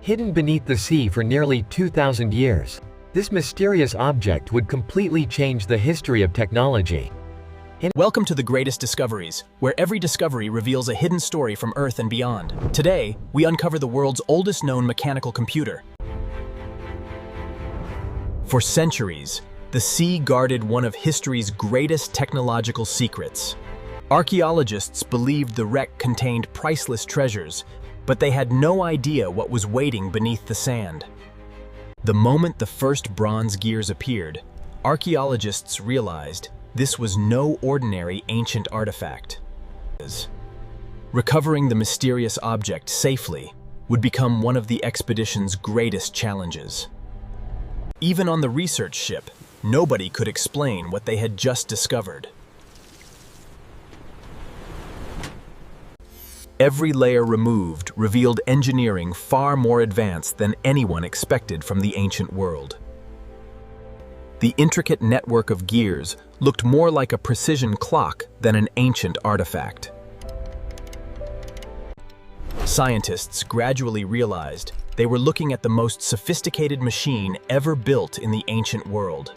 hidden beneath the sea for nearly 2,000 years. This mysterious object would completely change the history of technology. Welcome to the Greatest Discoveries, where every discovery reveals a hidden story from Earth and beyond. Today, we uncover the world's oldest known mechanical computer. For centuries, the sea guarded one of history's greatest technological secrets. Archaeologists believed the wreck contained priceless treasures, but they had no idea what was waiting beneath the sand. The moment the first bronze gears appeared, archaeologists realized this was no ordinary ancient artifact. Recovering the mysterious object safely would become one of the expedition's greatest challenges. Even on the research ship, nobody could explain what they had just discovered. Every layer removed revealed engineering far more advanced than anyone expected from the ancient world. The intricate network of gears looked more like a precision clock than an ancient artifact. Scientists gradually realized they were looking at the most sophisticated machine ever built in the ancient world.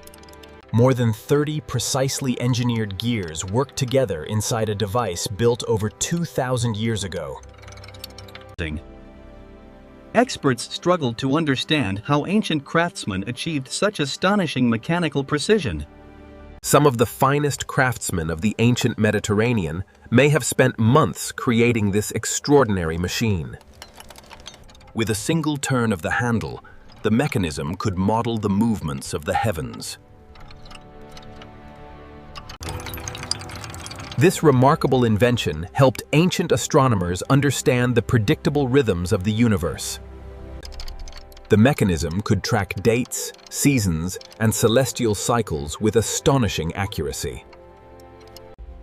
More than 30 precisely engineered gears worked together inside a device built over 2,000 years ago. Experts struggled to understand how ancient craftsmen achieved such astonishing mechanical precision. Some of the finest craftsmen of the ancient Mediterranean may have spent months creating this extraordinary machine. With a single turn of the handle, the mechanism could model the movements of the heavens. This remarkable invention helped ancient astronomers understand the predictable rhythms of the universe. The mechanism could track dates, seasons, and celestial cycles with astonishing accuracy.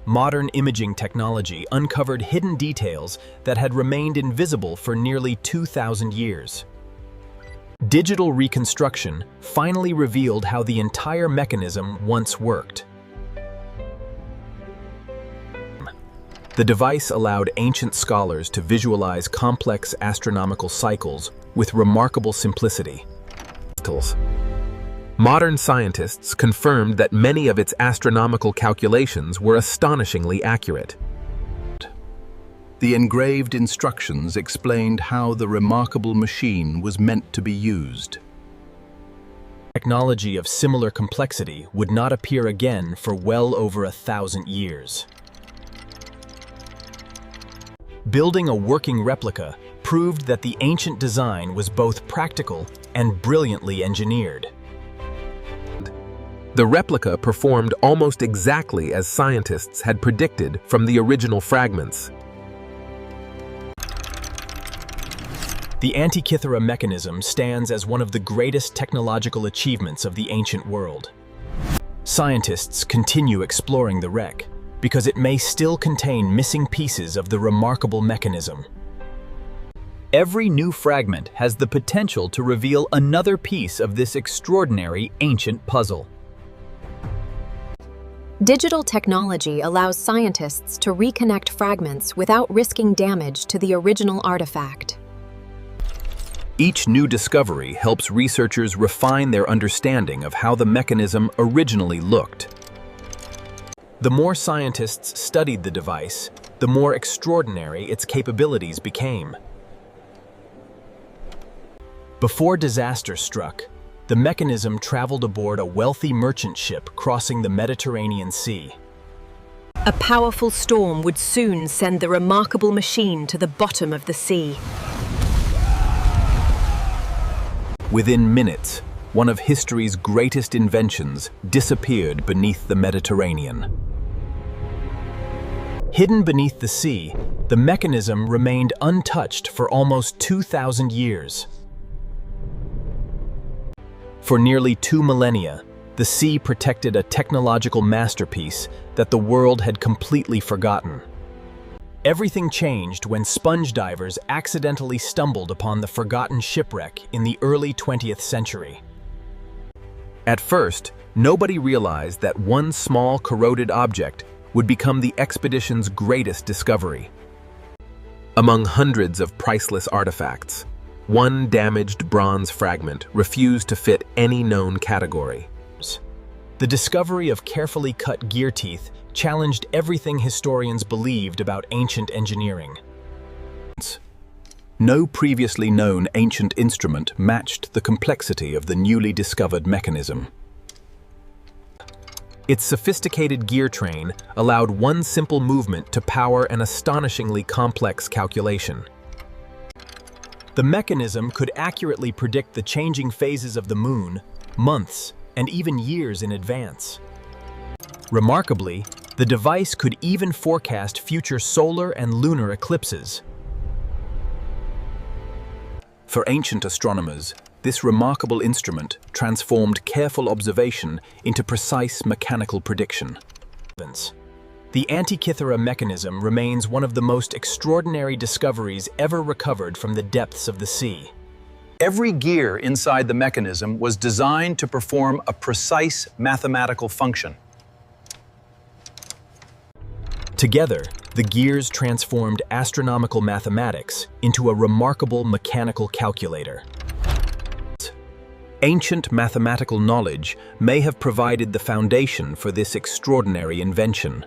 Modern imaging technology uncovered hidden details that had remained invisible for nearly 2,000 years. Digital reconstruction finally revealed how the entire mechanism once worked. The device allowed ancient scholars to visualize complex astronomical cycles with remarkable simplicity. Modern scientists confirmed that many of its astronomical calculations were astonishingly accurate. The engraved instructions explained how the remarkable machine was meant to be used. Technology of similar complexity would not appear again for well over 1,000 years. Building a working replica proved that the ancient design was both practical and brilliantly engineered. The replica performed almost exactly as scientists had predicted from the original fragments. The Antikythera Mechanism stands as one of the greatest technological achievements of the ancient world. Scientists continue exploring the wreck because it may still contain missing pieces of the remarkable mechanism. Every new fragment has the potential to reveal another piece of this extraordinary ancient puzzle. Digital technology allows scientists to reconnect fragments without risking damage to the original artifact. Each new discovery helps researchers refine their understanding of how the mechanism originally looked. The more scientists studied the device, the more extraordinary its capabilities became. Before disaster struck, the mechanism traveled aboard a wealthy merchant ship crossing the Mediterranean Sea. A powerful storm would soon send the remarkable machine to the bottom of the sea. Within minutes, one of history's greatest inventions disappeared beneath the Mediterranean. Hidden beneath the sea, the mechanism remained untouched for almost 2,000 years. For nearly 2 millennia, the sea protected a technological masterpiece that the world had completely forgotten. Everything changed when sponge divers accidentally stumbled upon the forgotten shipwreck in the early 20th century. At first, nobody realized that one small corroded object would become the expedition's greatest discovery. Among hundreds of priceless artifacts, One damaged bronze fragment refused to fit any known category. The discovery of carefully cut gear teeth challenged everything historians believed about ancient engineering. No previously known ancient instrument matched the complexity of the newly discovered mechanism. Its sophisticated gear train allowed one simple movement to power an astonishingly complex calculation. The mechanism could accurately predict the changing phases of the moon, months, and even years in advance. Remarkably, the device could even forecast future solar and lunar eclipses. For ancient astronomers, this remarkable instrument transformed careful observation into precise mechanical prediction. The Antikythera Mechanism remains one of the most extraordinary discoveries ever recovered from the depths of the sea. Every gear inside the mechanism was designed to perform a precise mathematical function. Together, the gears transformed astronomical mathematics into a remarkable mechanical calculator. Ancient mathematical knowledge may have provided the foundation for this extraordinary invention.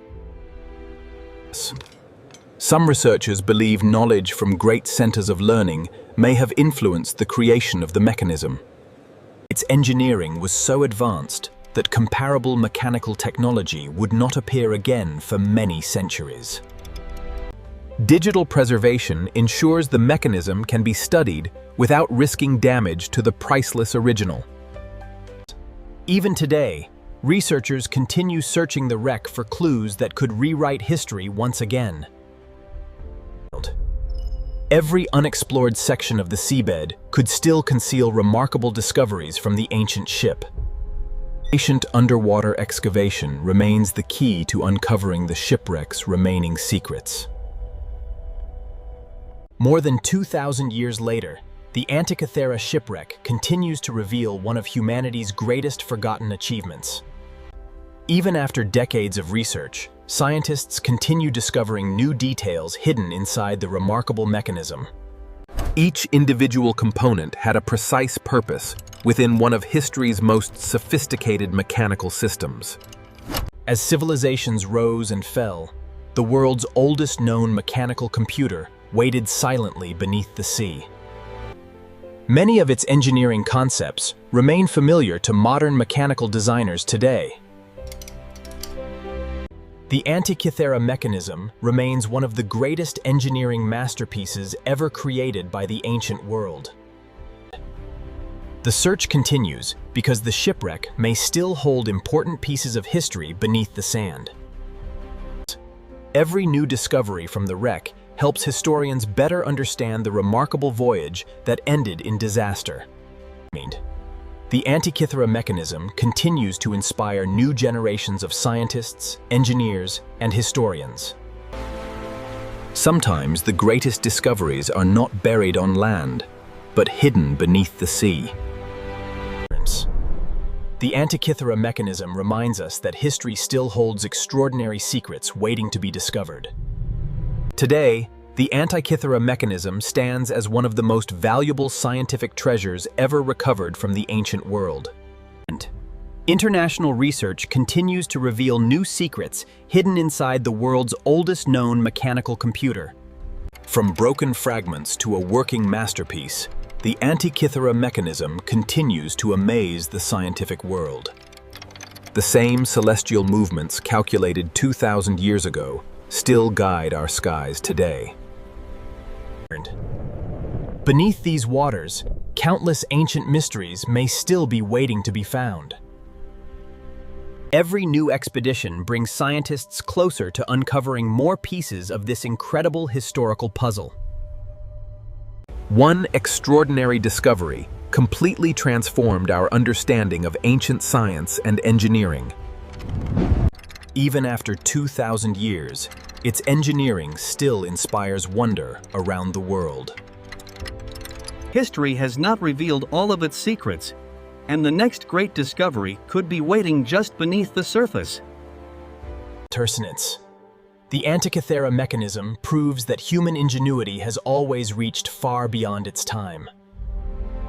Some researchers believe knowledge from great centers of learning may have influenced the creation of the mechanism. Its engineering was so advanced that comparable mechanical technology would not appear again for many centuries. Digital preservation ensures the mechanism can be studied without risking damage to the priceless original. Even today, researchers continue searching the wreck for clues that could rewrite history once again. Every unexplored section of the seabed could still conceal remarkable discoveries from the ancient ship. Patient underwater excavation remains the key to uncovering the shipwreck's remaining secrets. More than 2,000 years later, the Antikythera shipwreck continues to reveal one of humanity's greatest forgotten achievements. Even after decades of research, scientists continue discovering new details hidden inside the remarkable mechanism. Each individual component had a precise purpose within one of history's most sophisticated mechanical systems. As civilizations rose and fell, the world's oldest known mechanical computer waited silently beneath the sea. Many of its engineering concepts remain familiar to modern mechanical designers today. The Antikythera Mechanism remains one of the greatest engineering masterpieces ever created by the ancient world. The search continues because the shipwreck may still hold important pieces of history beneath the sand. Every new discovery from the wreck helps historians better understand the remarkable voyage that ended in disaster. The Antikythera Mechanism continues to inspire new generations of scientists, engineers, and historians. Sometimes the greatest discoveries are not buried on land, but hidden beneath the sea. The Antikythera Mechanism reminds us that history still holds extraordinary secrets waiting to be discovered. Today, the Antikythera Mechanism stands as one of the most valuable scientific treasures ever recovered from the ancient world. International research continues to reveal new secrets hidden inside the world's oldest known mechanical computer. From broken fragments to a working masterpiece, the Antikythera Mechanism continues to amaze the scientific world. The same celestial movements calculated 2,000 years ago still guide our skies today. Beneath these waters, countless ancient mysteries may still be waiting to be found. Every new expedition brings scientists closer to uncovering more pieces of this incredible historical puzzle. One extraordinary discovery completely transformed our understanding of ancient science and engineering. Even after 2,000 years, its engineering still inspires wonder around the world. History has not revealed all of its secrets, and the next great discovery could be waiting just beneath the surface. Tercinance. The Antikythera Mechanism proves that human ingenuity has always reached far beyond its time.